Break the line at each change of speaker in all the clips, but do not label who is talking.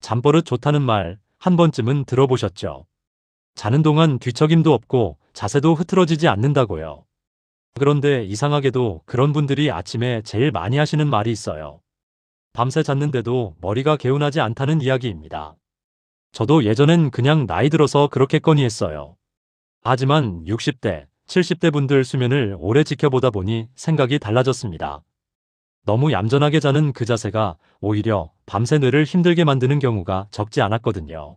잠버릇 좋다는 말 한 번쯤은 들어보셨죠? 자는 동안 뒤척임도 없고 자세도 흐트러지지 않는다고요. 그런데 이상하게도 그런 분들이 아침에 제일 많이 하시는 말이 있어요. 밤새 잤는데도 머리가 개운하지 않다는 이야기입니다. 저도 예전엔 그냥 나이 들어서 그렇겠거니 했어요. 하지만 60대, 70대 분들 수면을 오래 지켜보다 보니 생각이 달라졌습니다. 너무 얌전하게 자는 그 자세가 오히려 밤새 뇌를 힘들게 만드는 경우가 적지 않았거든요.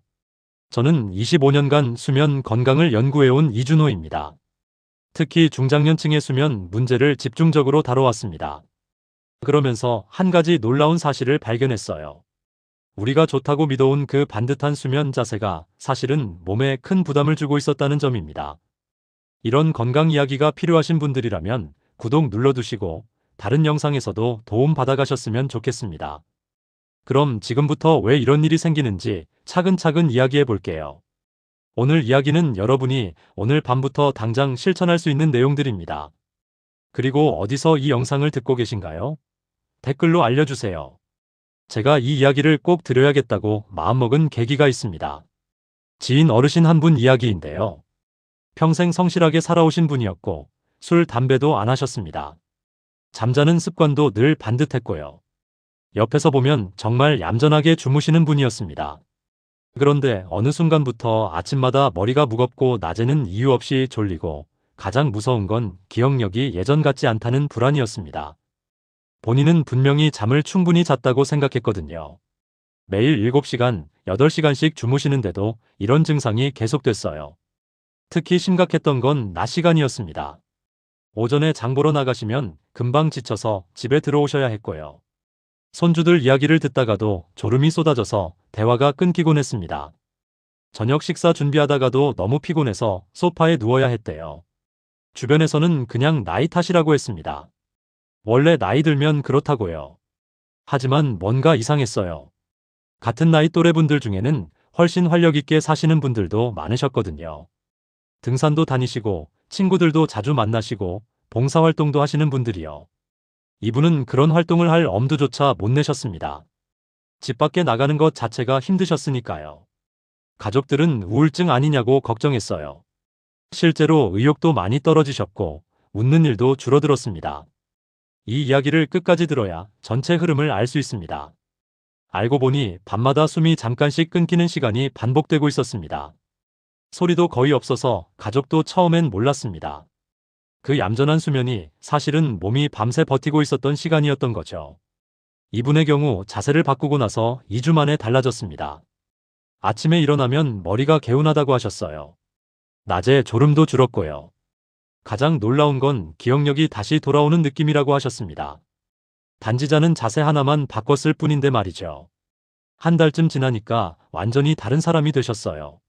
저는 25년간 수면 건강을 연구해온 이준호입니다. 특히 중장년층의 수면 문제를 집중적으로 다뤄왔습니다. 그러면서 한 가지 놀라운 사실을 발견했어요. 우리가 좋다고 믿어온 그 반듯한 수면 자세가 사실은 몸에 큰 부담을 주고 있었다는 점입니다. 이런 건강 이야기가 필요하신 분들이라면 구독 눌러두시고 다른 영상에서도 도움 받아가셨으면 좋겠습니다. 그럼 지금부터 왜 이런 일이 생기는지 차근차근 이야기해 볼게요. 오늘 이야기는 여러분이 오늘 밤부터 당장 실천할 수 있는 내용들입니다. 그리고 어디서 이 영상을 듣고 계신가요? 댓글로 알려주세요. 제가 이 이야기를 꼭 드려야겠다고 마음먹은 계기가 있습니다. 지인 어르신 한 분 이야기인데요. 평생 성실하게 살아오신 분이었고 술, 담배도 안 하셨습니다. 잠자는 습관도 늘 반듯했고요. 옆에서 보면 정말 얌전하게 주무시는 분이었습니다. 그런데 어느 순간부터 아침마다 머리가 무겁고 낮에는 이유 없이 졸리고 가장 무서운 건 기억력이 예전 같지 않다는 불안이었습니다. 본인은 분명히 잠을 충분히 잤다고 생각했거든요. 매일 7시간, 8시간씩 주무시는데도 이런 증상이 계속됐어요. 특히 심각했던 건 낮 시간이었습니다. 오전에 장 보러 나가시면 금방 지쳐서 집에 들어오셔야 했고요. 손주들 이야기를 듣다가도 졸음이 쏟아져서 대화가 끊기곤 했습니다. 저녁 식사 준비하다가도 너무 피곤해서 소파에 누워야 했대요. 주변에서는 그냥 나이 탓이라고 했습니다. 원래 나이 들면 그렇다고요. 하지만 뭔가 이상했어요. 같은 나이 또래 분들 중에는 훨씬 활력 있게 사시는 분들도 많으셨거든요. 등산도 다니시고 친구들도 자주 만나시고 봉사활동도 하시는 분들이요. 이분은 그런 활동을 할 엄두조차 못 내셨습니다. 집 밖에 나가는 것 자체가 힘드셨으니까요. 가족들은 우울증 아니냐고 걱정했어요. 실제로 의욕도 많이 떨어지셨고 웃는 일도 줄어들었습니다. 이 이야기를 끝까지 들어야 전체 흐름을 알 수 있습니다. 알고 보니 밤마다 숨이 잠깐씩 끊기는 시간이 반복되고 있었습니다. 소리도 거의 없어서 가족도 처음엔 몰랐습니다. 그 얌전한 수면이 사실은 몸이 밤새 버티고 있었던 시간이었던 거죠. 이분의 경우 자세를 바꾸고 나서 2주 만에 달라졌습니다. 아침에 일어나면 머리가 개운하다고 하셨어요. 낮에 졸음도 줄었고요. 가장 놀라운 건 기억력이 다시 돌아오는 느낌이라고 하셨습니다. 단지 자는 자세 하나만 바꿨을 뿐인데 말이죠. 한 달쯤 지나니까 완전히 다른 사람이 되셨어요.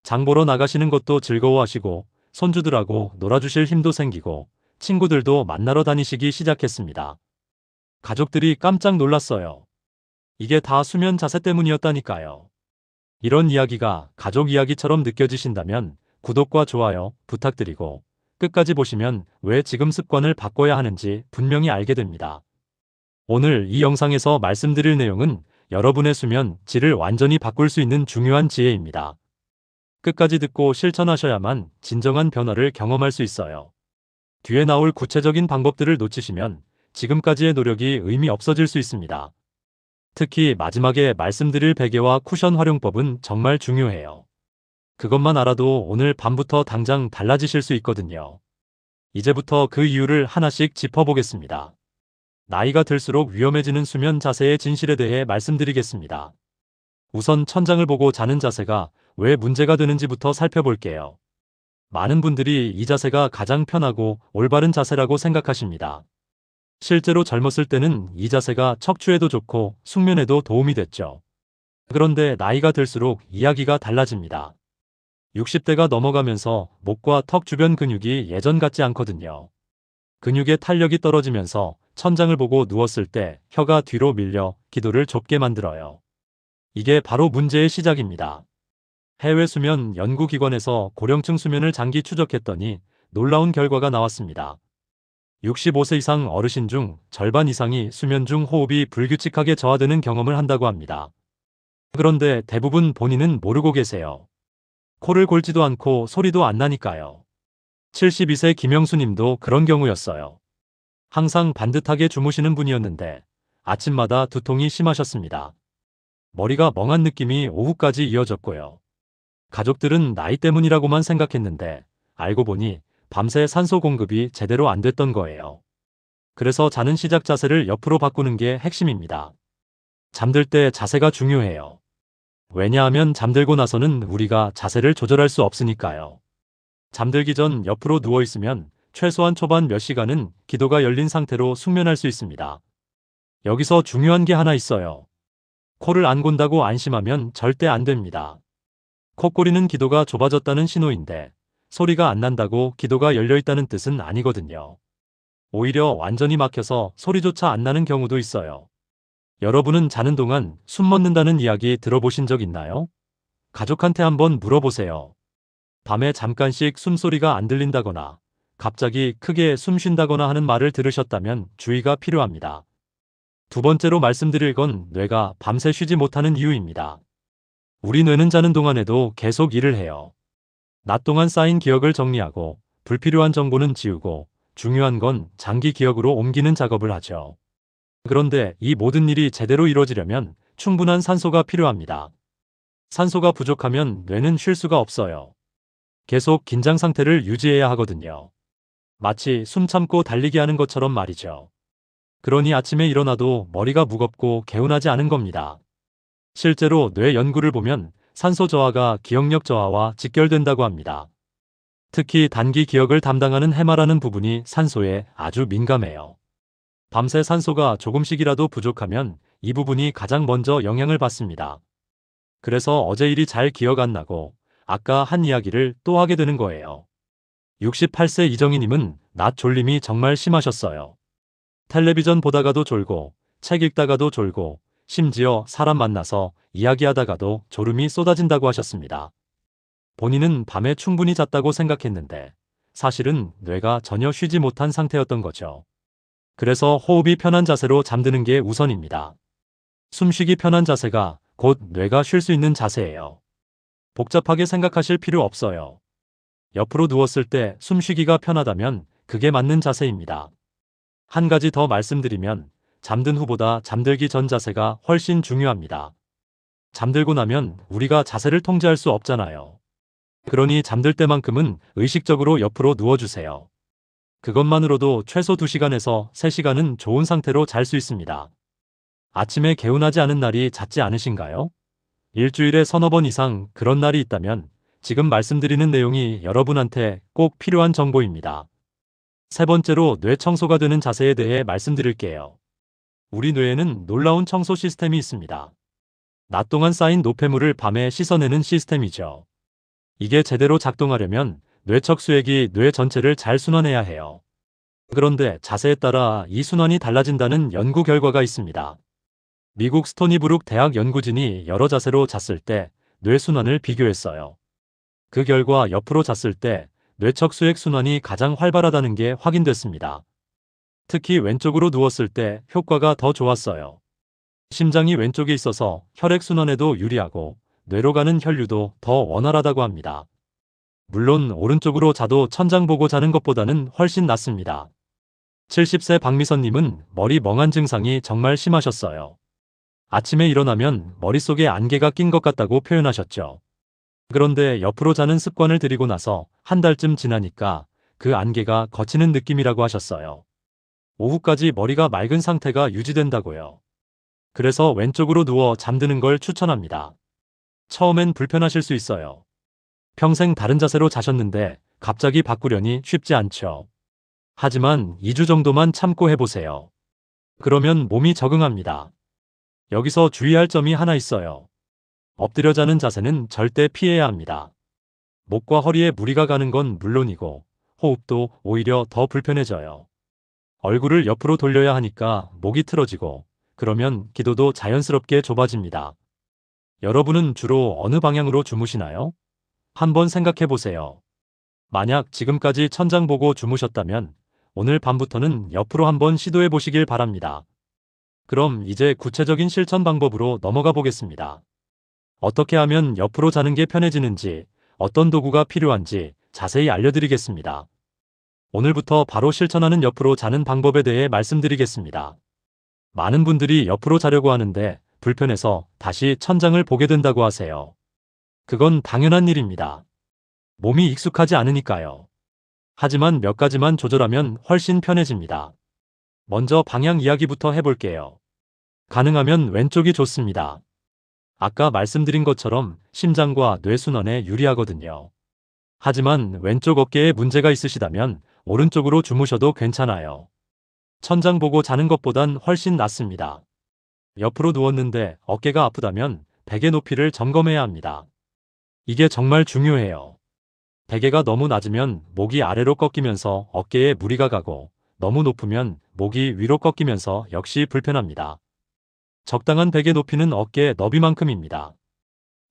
장 보러 나가시는 것도 즐거워하시고 손주들하고 놀아주실 힘도 생기고 친구들도 만나러 다니시기 시작했습니다. 가족들이 깜짝 놀랐어요. 이게 다 수면 자세 때문이었다니까요. 이런 이야기가 가족 이야기처럼 느껴지신다면 구독과 좋아요 부탁드리고 끝까지 보시면 왜 지금 습관을 바꿔야 하는지 분명히 알게 됩니다. 오늘 이 영상에서 말씀드릴 내용은 여러분의 수면 질을 완전히 바꿀 수 있는 중요한 지혜입니다. 끝까지 듣고 실천하셔야만 진정한 변화를 경험할 수 있어요. 뒤에 나올 구체적인 방법들을 놓치시면 지금까지의 노력이 의미 없어질 수 있습니다. 특히 마지막에 말씀드릴 베개와 쿠션 활용법은 정말 중요해요. 그것만 알아도 오늘 밤부터 당장 달라지실 수 있거든요. 이제부터 그 이유를 하나씩 짚어보겠습니다. 나이가 들수록 위험해지는 수면 자세의 진실에 대해 말씀드리겠습니다. 우선 천장을 보고 자는 자세가 왜 문제가 되는지부터 살펴볼게요. 많은 분들이 이 자세가 가장 편하고 올바른 자세라고 생각하십니다. 실제로 젊었을 때는 이 자세가 척추에도 좋고 숙면에도 도움이 됐죠. 그런데 나이가 들수록 이야기가 달라집니다. 60대가 넘어가면서 목과 턱 주변 근육이 예전 같지 않거든요. 근육의 탄력이 떨어지면서 천장을 보고 누웠을 때 혀가 뒤로 밀려 기도를 좁게 만들어요. 이게 바로 문제의 시작입니다. 해외 수면 연구기관에서 고령층 수면을 장기 추적했더니 놀라운 결과가 나왔습니다. 65세 이상 어르신 중 절반 이상이 수면 중 호흡이 불규칙하게 저하되는 경험을 한다고 합니다. 그런데 대부분 본인은 모르고 계세요. 코를 골지도 않고 소리도 안 나니까요. 72세 김영수 님도 그런 경우였어요. 항상 반듯하게 주무시는 분이었는데 아침마다 두통이 심하셨습니다. 머리가 멍한 느낌이 오후까지 이어졌고요. 가족들은 나이 때문이라고만 생각했는데 알고 보니 밤새 산소 공급이 제대로 안 됐던 거예요. 그래서 자는 시작 자세를 옆으로 바꾸는 게 핵심입니다. 잠들 때 자세가 중요해요. 왜냐하면 잠들고 나서는 우리가 자세를 조절할 수 없으니까요. 잠들기 전 옆으로 누워 있으면 최소한 초반 몇 시간은 기도가 열린 상태로 숙면할 수 있습니다. 여기서 중요한 게 하나 있어요. 코를 안 곤다고 안심하면 절대 안 됩니다. 콧꼬리는 기도가 좁아졌다는 신호인데 소리가 안 난다고 기도가 열려 있다는 뜻은 아니거든요. 오히려 완전히 막혀서 소리조차 안 나는 경우도 있어요. 여러분은 자는 동안 숨 멎는다는 이야기 들어보신 적 있나요? 가족한테 한번 물어보세요. 밤에 잠깐씩 숨소리가 안 들린다거나 갑자기 크게 숨 쉰다거나 하는 말을 들으셨다면 주의가 필요합니다. 두 번째로 말씀드릴 건 뇌가 밤새 쉬지 못하는 이유입니다. 우리 뇌는 자는 동안에도 계속 일을 해요. 낮 동안 쌓인 기억을 정리하고 불필요한 정보는 지우고 중요한 건 장기 기억으로 옮기는 작업을 하죠. 그런데 이 모든 일이 제대로 이루어지려면 충분한 산소가 필요합니다. 산소가 부족하면 뇌는 쉴 수가 없어요. 계속 긴장 상태를 유지해야 하거든요. 마치 숨 참고 달리기 하는 것처럼 말이죠. 그러니 아침에 일어나도 머리가 무겁고 개운하지 않은 겁니다. 실제로 뇌 연구를 보면 산소 저하가 기억력 저하와 직결된다고 합니다. 특히 단기 기억을 담당하는 해마라는 부분이 산소에 아주 민감해요. 밤새 산소가 조금씩이라도 부족하면 이 부분이 가장 먼저 영향을 받습니다. 그래서 어제 일이 잘 기억 안 나고 아까 한 이야기를 또 하게 되는 거예요. 68세 이정희님은 낮 졸림이 정말 심하셨어요. 텔레비전 보다가도 졸고, 책 읽다가도 졸고, 심지어 사람 만나서 이야기하다가도 졸음이 쏟아진다고 하셨습니다. 본인은 밤에 충분히 잤다고 생각했는데 사실은 뇌가 전혀 쉬지 못한 상태였던 거죠. 그래서 호흡이 편한 자세로 잠드는 게 우선입니다. 숨쉬기 편한 자세가 곧 뇌가 쉴 수 있는 자세예요. 복잡하게 생각하실 필요 없어요. 옆으로 누웠을 때 숨쉬기가 편하다면 그게 맞는 자세입니다. 한 가지 더 말씀드리면 잠든 후보다 잠들기 전 자세가 훨씬 중요합니다. 잠들고 나면 우리가 자세를 통제할 수 없잖아요. 그러니 잠들 때만큼은 의식적으로 옆으로 누워주세요. 그것만으로도 최소 2시간에서 3시간은 좋은 상태로 잘 수 있습니다. 아침에 개운하지 않은 날이 잦지 않으신가요? 일주일에 서너 번 이상 그런 날이 있다면 지금 말씀드리는 내용이 여러분한테 꼭 필요한 정보입니다. 세 번째로 뇌 청소가 되는 자세에 대해 말씀드릴게요. 우리 뇌에는 놀라운 청소 시스템이 있습니다. 낮 동안 쌓인 노폐물을 밤에 씻어내는 시스템이죠. 이게 제대로 작동하려면 뇌척 수액이 뇌 전체를 잘 순환해야 해요. 그런데 자세에 따라 이 순환이 달라진다는 연구 결과가 있습니다. 미국 스토니브룩 대학 연구진이 여러 자세로 잤을 때 뇌 순환을 비교했어요. 그 결과 옆으로 잤을 때 뇌척 수액 순환이 가장 활발하다는 게 확인됐습니다. 특히 왼쪽으로 누웠을 때 효과가 더 좋았어요. 심장이 왼쪽에 있어서 혈액순환에도 유리하고 뇌로 가는 혈류도 더 원활하다고 합니다. 물론 오른쪽으로 자도 천장 보고 자는 것보다는 훨씬 낫습니다. 70세 박미선님은 머리 멍한 증상이 정말 심하셨어요. 아침에 일어나면 머릿속에 안개가 낀 것 같다고 표현하셨죠. 그런데 옆으로 자는 습관을 들이고 나서 한 달쯤 지나니까 그 안개가 걷히는 느낌이라고 하셨어요. 오후까지 머리가 맑은 상태가 유지된다고요. 그래서 왼쪽으로 누워 잠드는 걸 추천합니다. 처음엔 불편하실 수 있어요. 평생 다른 자세로 자셨는데 갑자기 바꾸려니 쉽지 않죠. 하지만 2주 정도만 참고 해보세요. 그러면 몸이 적응합니다. 여기서 주의할 점이 하나 있어요. 엎드려 자는 자세는 절대 피해야 합니다. 목과 허리에 무리가 가는 건 물론이고 호흡도 오히려 더 불편해져요. 얼굴을 옆으로 돌려야 하니까 목이 틀어지고 그러면 기도도 자연스럽게 좁아집니다. 여러분은 주로 어느 방향으로 주무시나요? 한번 생각해 보세요. 만약 지금까지 천장 보고 주무셨다면 오늘 밤부터는 옆으로 한번 시도해 보시길 바랍니다. 그럼 이제 구체적인 실천 방법으로 넘어가 보겠습니다. 어떻게 하면 옆으로 자는 게 편해지는지, 어떤 도구가 필요한지 자세히 알려드리겠습니다. 오늘부터 바로 실천하는 옆으로 자는 방법에 대해 말씀드리겠습니다. 많은 분들이 옆으로 자려고 하는데 불편해서 다시 천장을 보게 된다고 하세요. 그건 당연한 일입니다. 몸이 익숙하지 않으니까요. 하지만 몇 가지만 조절하면 훨씬 편해집니다. 먼저 방향 이야기부터 해볼게요. 가능하면 왼쪽이 좋습니다. 아까 말씀드린 것처럼 심장과 뇌순환에 유리하거든요. 하지만 왼쪽 어깨에 문제가 있으시다면 오른쪽으로 주무셔도 괜찮아요. 천장 보고 자는 것보단 훨씬 낫습니다. 옆으로 누웠는데 어깨가 아프다면 베개 높이를 점검해야 합니다. 이게 정말 중요해요. 베개가 너무 낮으면 목이 아래로 꺾이면서 어깨에 무리가 가고 너무 높으면 목이 위로 꺾이면서 역시 불편합니다. 적당한 베개 높이는 어깨 너비만큼입니다.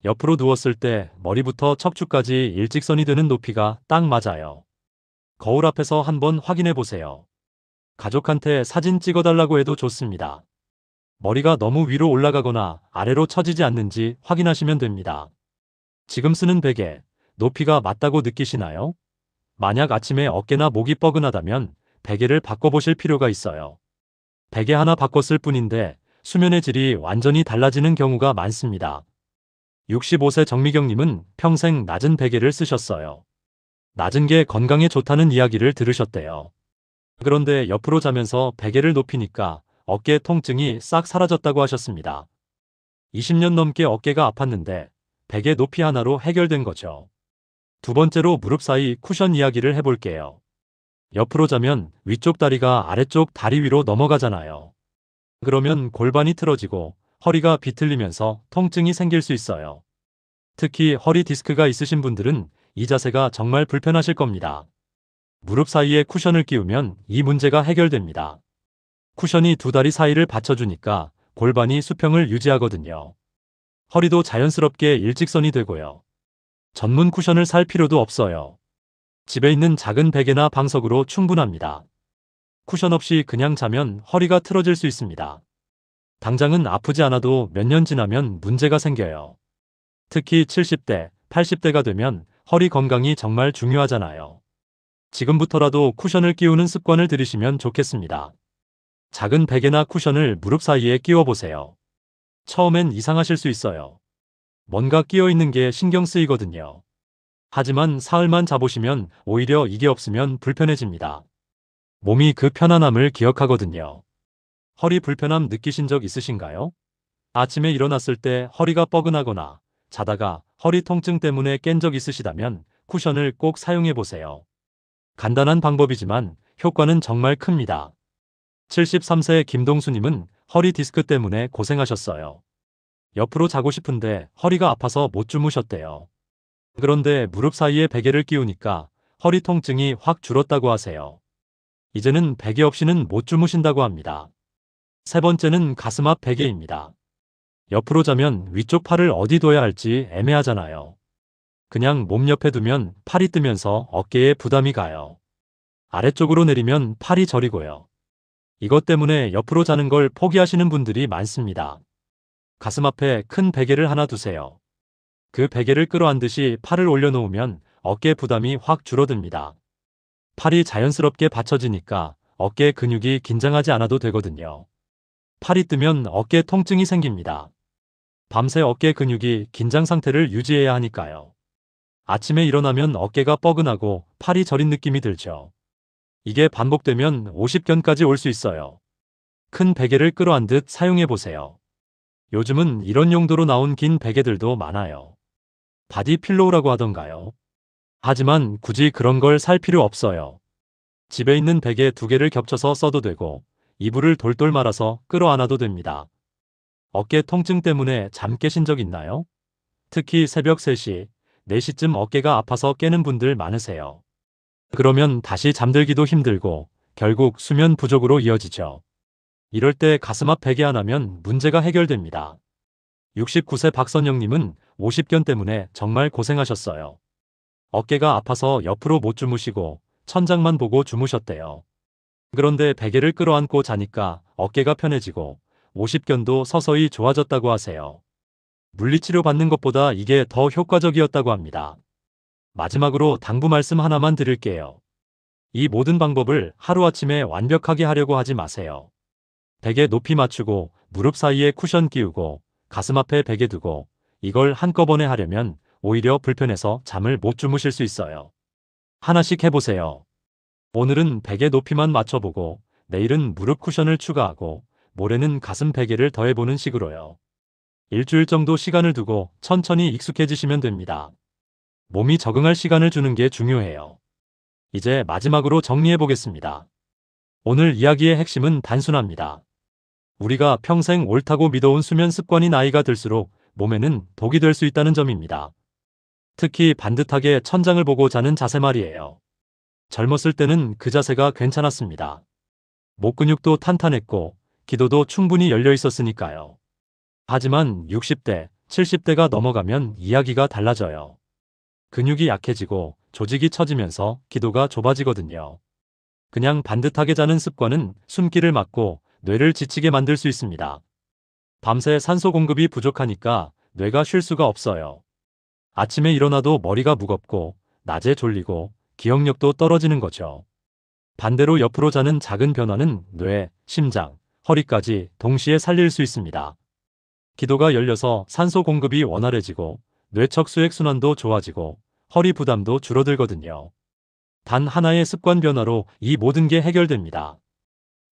옆으로 누웠을 때 머리부터 척추까지 일직선이 되는 높이가 딱 맞아요. 거울 앞에서 한번 확인해 보세요. 가족한테 사진 찍어달라고 해도 좋습니다. 머리가 너무 위로 올라가거나 아래로 처지지 않는지 확인하시면 됩니다. 지금 쓰는 베개, 높이가 맞다고 느끼시나요? 만약 아침에 어깨나 목이 뻐근하다면 베개를 바꿔보실 필요가 있어요. 베개 하나 바꿨을 뿐인데 수면의 질이 완전히 달라지는 경우가 많습니다. 65세 정미경님은 평생 낮은 베개를 쓰셨어요. 낮은 게 건강에 좋다는 이야기를 들으셨대요. 그런데 옆으로 자면서 베개를 높이니까 어깨 통증이 싹 사라졌다고 하셨습니다. 20년 넘게 어깨가 아팠는데 베개 높이 하나로 해결된 거죠. 두 번째로 무릎 사이 쿠션 이야기를 해볼게요. 옆으로 자면 위쪽 다리가 아래쪽 다리 위로 넘어가잖아요. 그러면 골반이 틀어지고 허리가 비틀리면서 통증이 생길 수 있어요. 특히 허리 디스크가 있으신 분들은 이 자세가 정말 불편하실 겁니다. 무릎 사이에 쿠션을 끼우면 이 문제가 해결됩니다. 쿠션이 두 다리 사이를 받쳐주니까 골반이 수평을 유지하거든요. 허리도 자연스럽게 일직선이 되고요. 전문 쿠션을 살 필요도 없어요. 집에 있는 작은 베개나 방석으로 충분합니다. 쿠션 없이 그냥 자면 허리가 틀어질 수 있습니다. 당장은 아프지 않아도 몇 년 지나면 문제가 생겨요. 특히 70대, 80대가 되면 허리 건강이 정말 중요하잖아요. 지금부터라도 쿠션을 끼우는 습관을 들이시면 좋겠습니다. 작은 베개나 쿠션을 무릎 사이에 끼워 보세요. 처음엔 이상하실 수 있어요. 뭔가 끼어 있는 게 신경 쓰이거든요. 하지만 사흘만 자보시면 오히려 이게 없으면 불편해집니다. 몸이 그 편안함을 기억하거든요. 허리 불편함 느끼신 적 있으신가요? 아침에 일어났을 때 허리가 뻐근하거나 자다가 허리 통증 때문에 깬 적 있으시다면 쿠션을 꼭 사용해 보세요. 간단한 방법이지만 효과는 정말 큽니다. 73세 김동수님은 허리 디스크 때문에 고생하셨어요. 옆으로 자고 싶은데 허리가 아파서 못 주무셨대요. 그런데 무릎 사이에 베개를 끼우니까 허리 통증이 확 줄었다고 하세요. 이제는 베개 없이는 못 주무신다고 합니다. 세 번째는 가슴 앞 베개입니다. 옆으로 자면 위쪽 팔을 어디 둬야 할지 애매하잖아요. 그냥 몸 옆에 두면 팔이 뜨면서 어깨에 부담이 가요. 아래쪽으로 내리면 팔이 저리고요. 이것 때문에 옆으로 자는 걸 포기하시는 분들이 많습니다. 가슴 앞에 큰 베개를 하나 두세요. 그 베개를 끌어안듯이 팔을 올려놓으면 어깨 부담이 확 줄어듭니다. 팔이 자연스럽게 받쳐지니까 어깨 근육이 긴장하지 않아도 되거든요. 팔이 뜨면 어깨 통증이 생깁니다. 밤새 어깨 근육이 긴장 상태를 유지해야 하니까요. 아침에 일어나면 어깨가 뻐근하고 팔이 저린 느낌이 들죠. 이게 반복되면 50견까지 올 수 있어요. 큰 베개를 끌어안듯 사용해 보세요. 요즘은 이런 용도로 나온 긴 베개들도 많아요. 바디 필로우라고 하던가요. 하지만 굳이 그런 걸 살 필요 없어요. 집에 있는 베개 두 개를 겹쳐서 써도 되고 이불을 돌돌 말아서 끌어안아도 됩니다. 어깨 통증 때문에 잠 깨신 적 있나요? 특히 새벽 3시, 4시쯤 어깨가 아파서 깨는 분들 많으세요. 그러면 다시 잠들기도 힘들고 결국 수면 부족으로 이어지죠. 이럴 때 가슴 앞 베개 하나면 문제가 해결됩니다. 69세 박선영님은 50견 때문에 정말 고생하셨어요. 어깨가 아파서 옆으로 못 주무시고 천장만 보고 주무셨대요. 그런데 베개를 끌어안고 자니까 어깨가 편해지고 50견도 서서히 좋아졌다고 하세요. 물리치료 받는 것보다 이게 더 효과적이었다고 합니다. 마지막으로 당부 말씀 하나만 드릴게요. 이 모든 방법을 하루아침에 완벽하게 하려고 하지 마세요. 베개 높이 맞추고 무릎 사이에 쿠션 끼우고 가슴 앞에 베개 두고 이걸 한꺼번에 하려면 오히려 불편해서 잠을 못 주무실 수 있어요. 하나씩 해보세요. 오늘은 베개 높이만 맞춰보고 내일은 무릎 쿠션을 추가하고 모레는 가슴 베개를 더해보는 식으로요. 일주일 정도 시간을 두고 천천히 익숙해지시면 됩니다. 몸이 적응할 시간을 주는 게 중요해요. 이제 마지막으로 정리해 보겠습니다. 오늘 이야기의 핵심은 단순합니다. 우리가 평생 옳다고 믿어온 수면 습관이 나이가 들수록 몸에는 독이 될 수 있다는 점입니다. 특히 반듯하게 천장을 보고 자는 자세 말이에요. 젊었을 때는 그 자세가 괜찮았습니다. 목 근육도 탄탄했고 기도도 충분히 열려 있었으니까요. 하지만 60대, 70대가 넘어가면 이야기가 달라져요. 근육이 약해지고 조직이 처지면서 기도가 좁아지거든요. 그냥 반듯하게 자는 습관은 숨기를 막고 뇌를 지치게 만들 수 있습니다. 밤새 산소 공급이 부족하니까 뇌가 쉴 수가 없어요. 아침에 일어나도 머리가 무겁고 낮에 졸리고 기억력도 떨어지는 거죠. 반대로 옆으로 자는 작은 변화는 뇌, 심장, 허리까지 동시에 살릴 수 있습니다. 기도가 열려서 산소 공급이 원활해지고 뇌척 수액순환도 좋아지고 허리 부담도 줄어들거든요. 단 하나의 습관 변화로 이 모든 게 해결됩니다.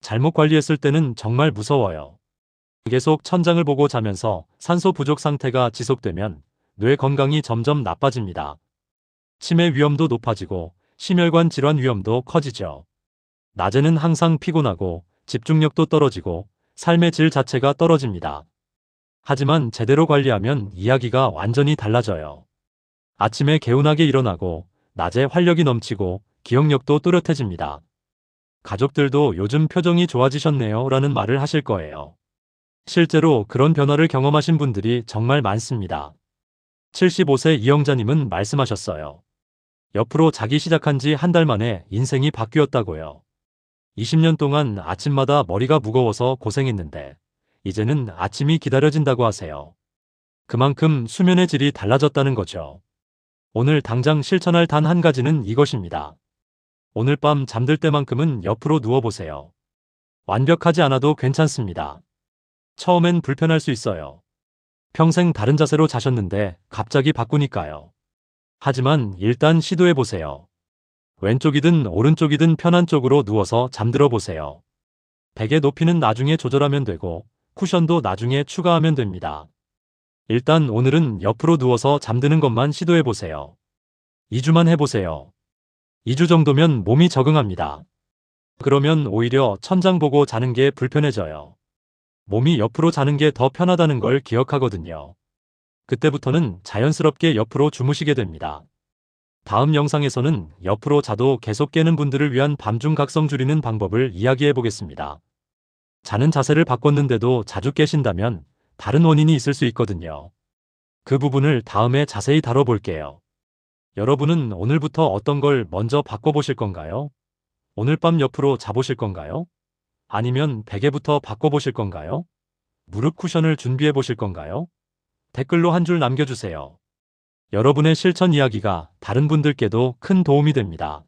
잘못 관리했을 때는 정말 무서워요. 계속 천장을 보고 자면서 산소 부족 상태가 지속되면 뇌 건강이 점점 나빠집니다. 치매 위험도 높아지고 심혈관 질환 위험도 커지죠. 낮에는 항상 피곤하고 집중력도 떨어지고 삶의 질 자체가 떨어집니다. 하지만 제대로 관리하면 이야기가 완전히 달라져요. 아침에 개운하게 일어나고 낮에 활력이 넘치고 기억력도 또렷해집니다. 가족들도 요즘 표정이 좋아지셨네요 라는 말을 하실 거예요. 실제로 그런 변화를 경험하신 분들이 정말 많습니다. 75세 이영자님은 말씀하셨어요. 옆으로 자기 시작한 지 한 달 만에 인생이 바뀌었다고요. 20년 동안 아침마다 머리가 무거워서 고생했는데 이제는 아침이 기다려진다고 하세요. 그만큼 수면의 질이 달라졌다는 거죠. 오늘 당장 실천할 단 한 가지는 이것입니다. 오늘 밤 잠들 때만큼은 옆으로 누워보세요. 완벽하지 않아도 괜찮습니다. 처음엔 불편할 수 있어요. 평생 다른 자세로 자셨는데 갑자기 바꾸니까요. 하지만 일단 시도해보세요. 왼쪽이든 오른쪽이든 편한 쪽으로 누워서 잠들어 보세요. 베개 높이는 나중에 조절하면 되고 쿠션도 나중에 추가하면 됩니다. 일단 오늘은 옆으로 누워서 잠드는 것만 시도해보세요. 2주만 해보세요. 2주 정도면 몸이 적응합니다. 그러면 오히려 천장 보고 자는 게 불편해져요. 몸이 옆으로 자는 게 더 편하다는 걸 기억하거든요. 그때부터는 자연스럽게 옆으로 주무시게 됩니다. 다음 영상에서는 옆으로 자도 계속 깨는 분들을 위한 밤중 각성 줄이는 방법을 이야기해 보겠습니다. 자는 자세를 바꿨는데도 자주 깨신다면 다른 원인이 있을 수 있거든요. 그 부분을 다음에 자세히 다뤄볼게요. 여러분은 오늘부터 어떤 걸 먼저 바꿔보실 건가요? 오늘 밤 옆으로 자보실 건가요? 아니면 베개부터 바꿔보실 건가요? 무릎 쿠션을 준비해 보실 건가요? 댓글로 한 줄 남겨주세요. 여러분의 실천 이야기가 다른 분들께도 큰 도움이 됩니다.